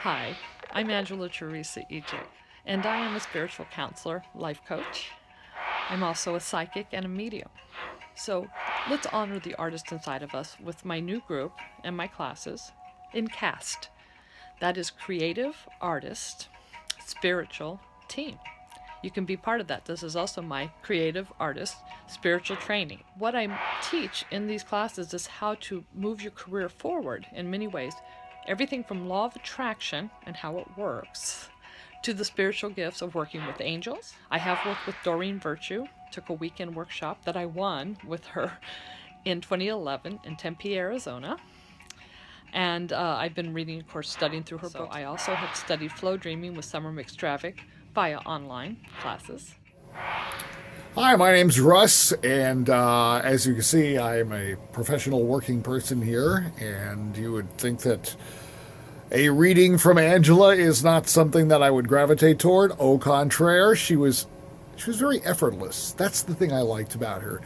Hi, I'm Angela Teresa EJ, and I am a spiritual counselor, life coach. I'm also a psychic and a medium. So let's honor the artist inside of us with my new group and my classes in C.A.S.T. That is Creative Artist Spiritual Team. You can be part of that. This is also my creative artist spiritual training. What I teach in these classes is how to move your career forward in many ways. Everything from law of attraction and how it works to the spiritual gifts of working with angels. I have worked with Doreen Virtue, took a weekend workshop that I won with her in 2011 in Tempe, Arizona. And I've been reading, of course, studying through her book. I also have studied flow dreaming with Summer McStravick via online classes. Hi, my name's Russ, and as you can see, I'm a professional working person here, and you would think that a reading from Angela is not something that I would gravitate toward. Au contraire, she was very effortless. That's the thing I liked about her.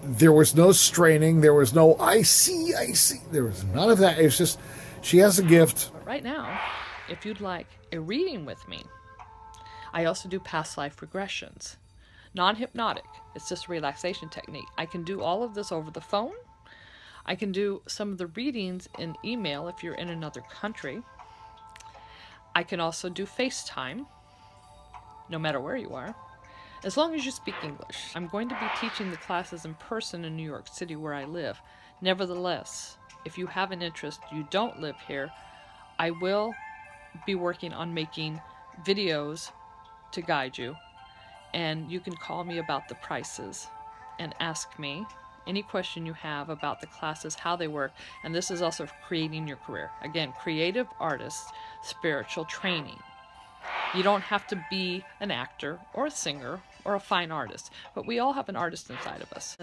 There was no straining. There was no, I see. There was none of that. It's just, she has a gift. But right now, if you'd like a reading with me, I also do past life regressions. Non-hypnotic. It's just a relaxation technique. I can do all of this over the phone. I can do some of the readings in email if you're in another country. I can also do FaceTime, no matter where you are, as long as you speak English. I'm going to be teaching the classes in person in New York City where I live. Nevertheless, if you have an interest, you don't live here, I will be working on making videos to guide you. And you can call me about the prices and ask me any question you have about the classes, how they work. And this is also creating your career. Again, creative artist, spiritual training. You don't have to be an actor or a singer or a fine artist, but we all have an artist inside of us.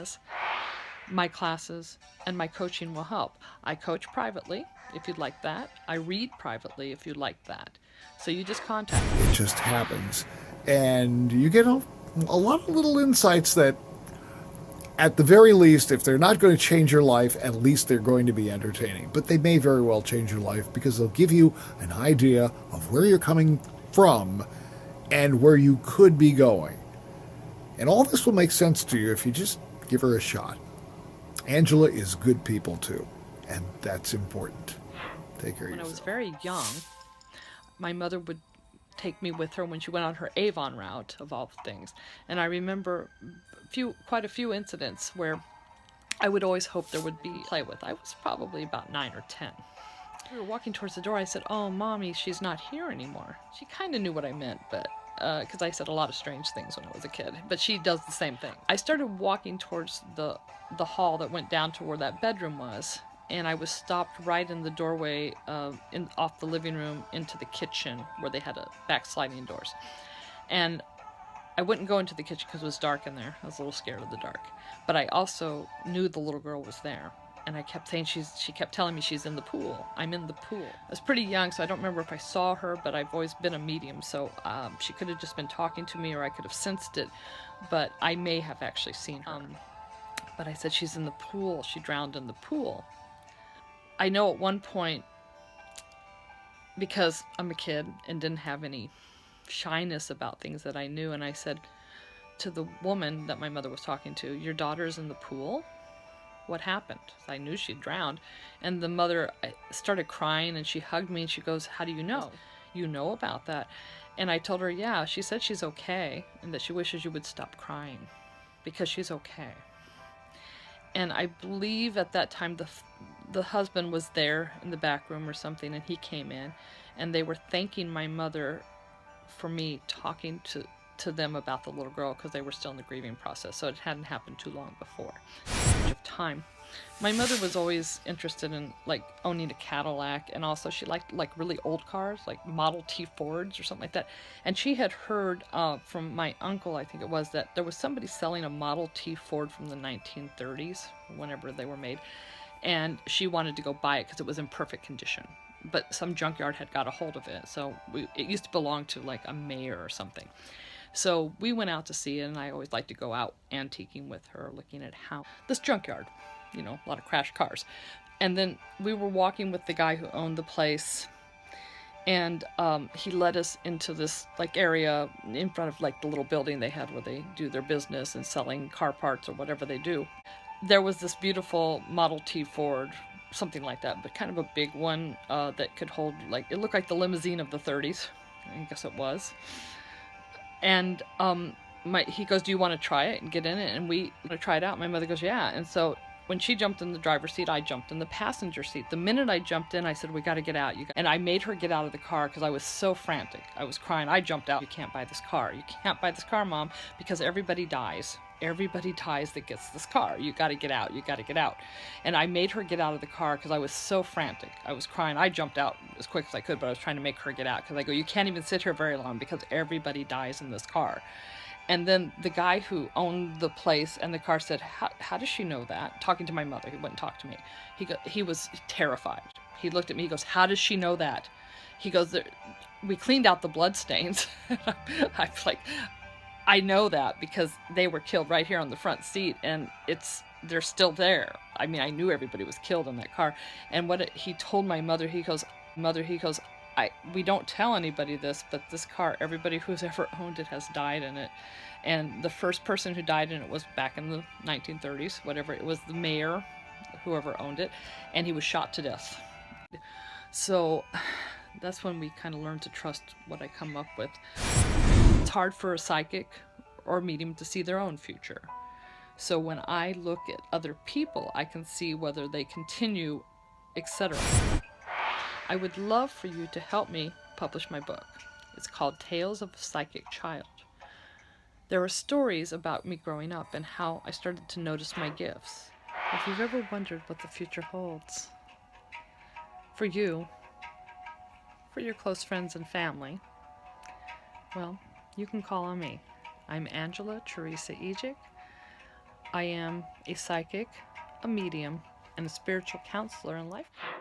My classes and my coaching will help. I coach privately if you'd like that. I read privately if you'd like that. So you just contact me. It just happens. And you get a lot of little insights that, at the very least, if they're not going to change your life, at least they're going to be entertaining. But they may very well change your life because they'll give you an idea of where you're coming from and where you could be going. And all this will make sense to you if you just give her a shot. Angela is good people too, and that's important. Take care of yourself. When I was very young, my mother would take me with her when she went on her Avon route, of all things. And I remember quite a few incidents where I would always hope there would be play with. I was probably about 9 or 10. We were walking towards the door. I said, "Oh, Mommy, she's not here anymore." She kind of knew what I meant, but because I said a lot of strange things when I was a kid. But she does the same thing. I started walking towards the hall that went down to where that bedroom was, and I was stopped right in the doorway off the living room into the kitchen where they had a backsliding doors. And I wouldn't go into the kitchen because it was dark in there. I was a little scared of the dark. But I also knew the little girl was there. And I kept saying, she kept telling me she's in the pool. I'm in the pool. I was pretty young, so I don't remember if I saw her, but I've always been a medium. So she could have just been talking to me, or I could have sensed it. But I may have actually seen her. But I said, she's in the pool. She drowned in the pool. I know at one point, because I'm a kid and didn't have any shyness about things that I knew, and I said to the woman that my mother was talking to, "Your daughter's in the pool? What happened?" I knew she'd drowned. And the mother started crying, and she hugged me, and she goes, "How do you know? You know about that?" And I told her, yeah, she said she's okay, and that she wishes you would stop crying because she's okay. And I believe at that time the husband was there in the back room or something, and he came in, and they were thanking my mother for me talking to them about the little girl, because they were still in the grieving process, so it hadn't happened too long before. Of time. My mother was always interested in like owning a Cadillac, and also she liked like really old cars, like Model T Fords or something like that. And she had heard from my uncle, I think it was, that there was somebody selling a Model T Ford from the 1930s, whenever they were made, and she wanted to go buy it because it was in perfect condition. But some junkyard had got a hold of it, so it used to belong to like a mayor or something. So we went out to see it, and I always like to go out antiquing with her, looking at how this junkyard, you know, a lot of crashed cars. And then we were walking with the guy who owned the place, And he led us into this like area in front of like the little building they had where they do their business and selling car parts or whatever they do. There was this beautiful Model T Ford, something like that, but kind of a big one that could hold, like, it looked like the limousine of the 30s. I guess it was. And he goes, do you want to try it and get in it? And we want to try it out. My mother goes, yeah. And so when she jumped in the driver's seat, I jumped in the passenger seat. The minute I jumped in, I said, we got to get out. And I made her get out of the car because I was so frantic. I was crying. I jumped out. You can't buy this car. You can't buy this car, Mom, because everybody dies. Everybody dies that gets this car. You got to get out. You got to get out. And I made her get out of the car because I was so frantic. I was crying. I jumped out as quick as I could, but I was trying to make her get out because I go, you can't even sit here very long because everybody dies in this car. And then the guy who owned the place and the car said, how does she know that? Talking to my mother. He wouldn't talk to me. He was terrified. He looked at me. He goes, how does she know that? He goes, we cleaned out the blood stains. I'm like, I know that because they were killed right here on the front seat, and they're still there. I mean, I knew everybody was killed in that car. And he told my mother, he goes, we don't tell anybody this, but this car, everybody who's ever owned it has died in it. And the first person who died in it was back in the 1930s, whatever. It was the mayor, whoever owned it, and he was shot to death. So that's when we kind of learned to trust what I come up with. It's hard for a psychic or medium to see their own future. So when I look at other people, I can see whether they continue, etc. I would love for you to help me publish my book. It's called Tales of a Psychic Child. There are stories about me growing up and how I started to notice my gifts. If you've ever wondered what the future holds for you, for your close friends and family, well, you can call on me. I'm Angela Teresa Ejic. I am a psychic, a medium, and a spiritual counselor and life coach.